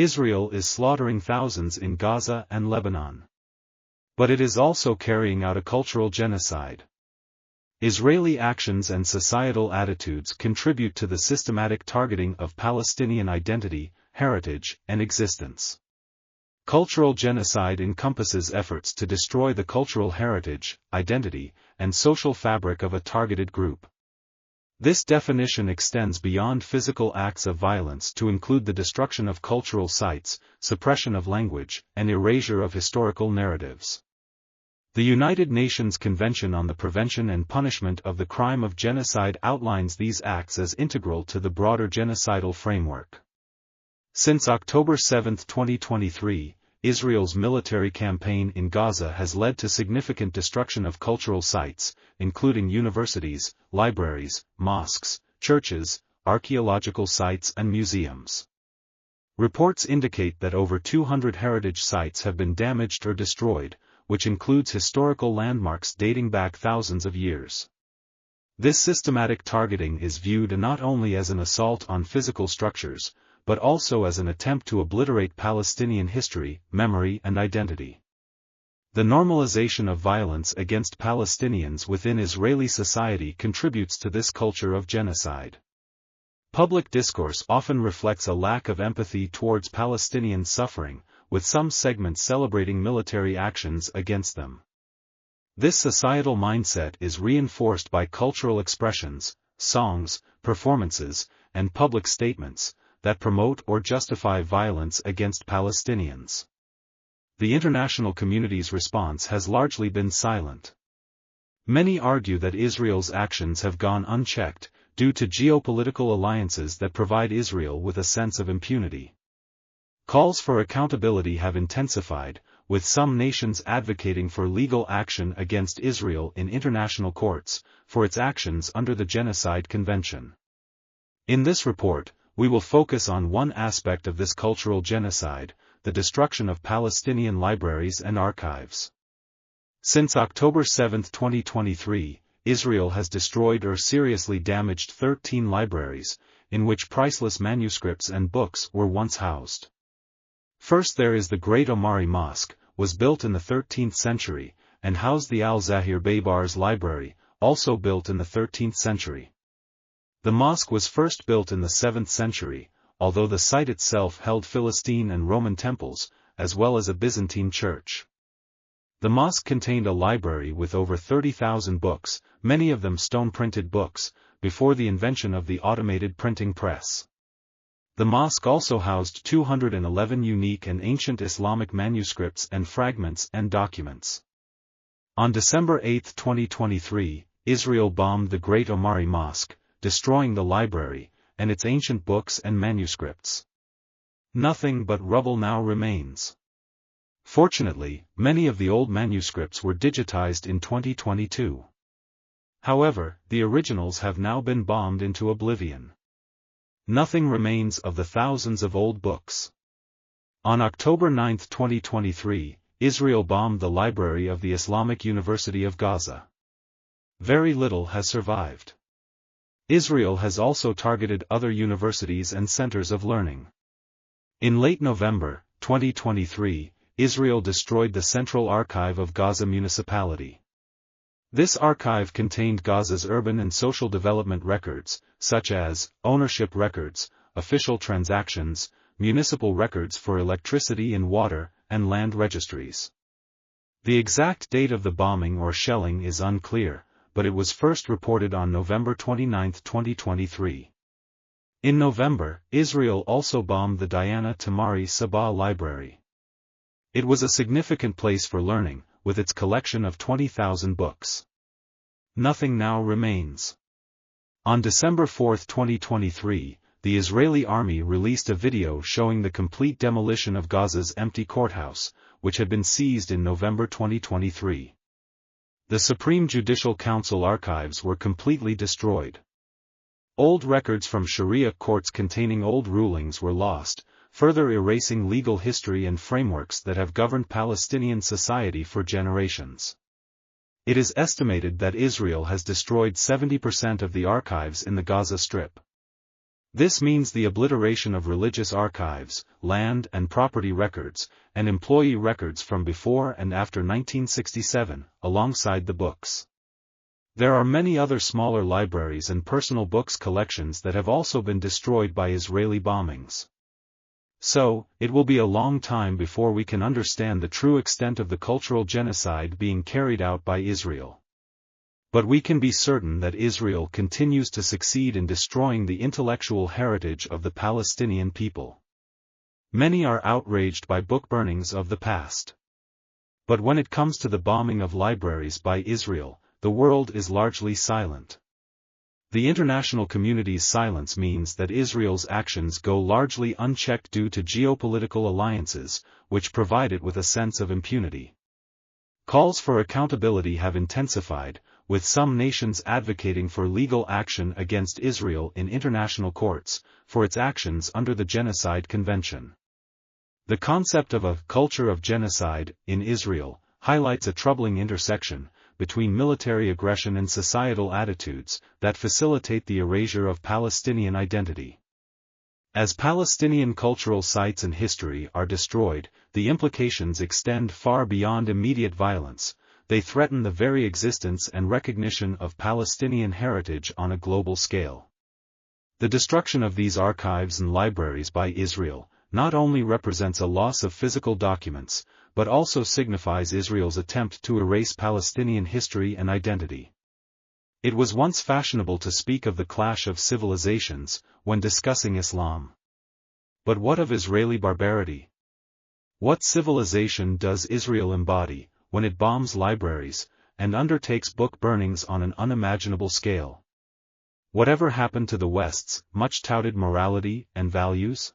Israel is slaughtering thousands in Gaza and Lebanon. But it is also carrying out a cultural genocide. Israeli actions and societal attitudes contribute to the systematic targeting of Palestinian identity, heritage, and existence. Cultural genocide encompasses efforts to destroy the cultural heritage, identity, and social fabric of a targeted group. This definition extends beyond physical acts of violence to include the destruction of cultural sites, suppression of language, and erasure of historical narratives. The United Nations Convention on the Prevention and Punishment of the Crime of Genocide outlines these acts as integral to the broader genocidal framework. Since October 7, 2023, Israel's military campaign in Gaza has led to significant destruction of cultural sites, including universities, libraries, mosques, churches, archaeological sites and museums. Reports indicate that over 200 heritage sites have been damaged or destroyed, which includes historical landmarks dating back thousands of years. This systematic targeting is viewed not only as an assault on physical structures, but also as an attempt to obliterate Palestinian history, memory and identity. The normalization of violence against Palestinians within Israeli society contributes to this culture of genocide. Public discourse often reflects a lack of empathy towards Palestinian suffering, with some segments celebrating military actions against them. This societal mindset is reinforced by cultural expressions, songs, performances, and public statements that promote or justify violence against Palestinians. The international community's response has largely been silent. Many argue that Israel's actions have gone unchecked, due to geopolitical alliances that provide Israel with a sense of impunity. Calls for accountability have intensified, with some nations advocating for legal action against Israel in international courts, for its actions under the Genocide Convention. In this report, we will focus on one aspect of this cultural genocide, the destruction of Palestinian libraries and archives. Since October 7, 2023, Israel has destroyed or seriously damaged 13 libraries, in which priceless manuscripts and books were once housed. First there is the Great Omari Mosque, was built in the 13th century, and housed the Al-Zahir Baybar's library, also built in the 13th century. The mosque was first built in the 7th century, although the site itself held Philistine and Roman temples, as well as a Byzantine church. The mosque contained a library with over 30,000 books, many of them stone-printed books, before the invention of the automated printing press. The mosque also housed 211 unique and ancient Islamic manuscripts and fragments and documents. On December 8, 2023, Israel bombed the Great Omari Mosque, destroying the library, and its ancient books and manuscripts. Nothing but rubble now remains. Fortunately, many of the old manuscripts were digitized in 2022. However, the originals have now been bombed into oblivion. Nothing remains of the thousands of old books. On October 9, 2023, Israel bombed the library of the Islamic University of Gaza. Very little has survived. Israel has also targeted other universities and centers of learning. In late November, 2023, Israel destroyed the Central Archive of Gaza Municipality. This archive contained Gaza's urban and social development records, such as ownership records, official transactions, municipal records for electricity and water, and land registries. The exact date of the bombing or shelling is unclear, but it was first reported on November 29, 2023. In November, Israel also bombed the Diana Tamari Sabah Library. It was a significant place for learning, with its collection of 20,000 books. Nothing now remains. On December 4, 2023, the Israeli army released a video showing the complete demolition of Gaza's empty courthouse, which had been seized in November 2023. The Supreme Judicial Council archives were completely destroyed. Old records from Sharia courts containing old rulings were lost, further erasing legal history and frameworks that have governed Palestinian society for generations. It is estimated that Israel has destroyed 70% of the archives in the Gaza Strip. This means the obliteration of religious archives, land and property records, and employee records from before and after 1967, alongside the books. There are many other smaller libraries and personal books collections that have also been destroyed by Israeli bombings. So, it will be a long time before we can understand the true extent of the cultural genocide being carried out by Israel. But we can be certain that Israel continues to succeed in destroying the intellectual heritage of the Palestinian people. Many are outraged by book burnings of the past. But when it comes to the bombing of libraries by Israel, the world is largely silent. The international community's silence means that Israel's actions go largely unchecked due to geopolitical alliances, which provide it with a sense of impunity. Calls for accountability have intensified, with some nations advocating for legal action against Israel in international courts, for its actions under the Genocide Convention. The concept of a culture of genocide in Israel highlights a troubling intersection between military aggression and societal attitudes that facilitate the erasure of Palestinian identity. As Palestinian cultural sites and history are destroyed, the implications extend far beyond immediate violence. They threaten the very existence and recognition of Palestinian heritage on a global scale. The destruction of these archives and libraries by Israel not only represents a loss of physical documents, but also signifies Israel's attempt to erase Palestinian history and identity. It was once fashionable to speak of the clash of civilizations when discussing Islam. But what of Israeli barbarity? What civilization does Israel embody when it bombs libraries and undertakes book burnings on an unimaginable scale? Whatever happened to the West's much-touted morality and values?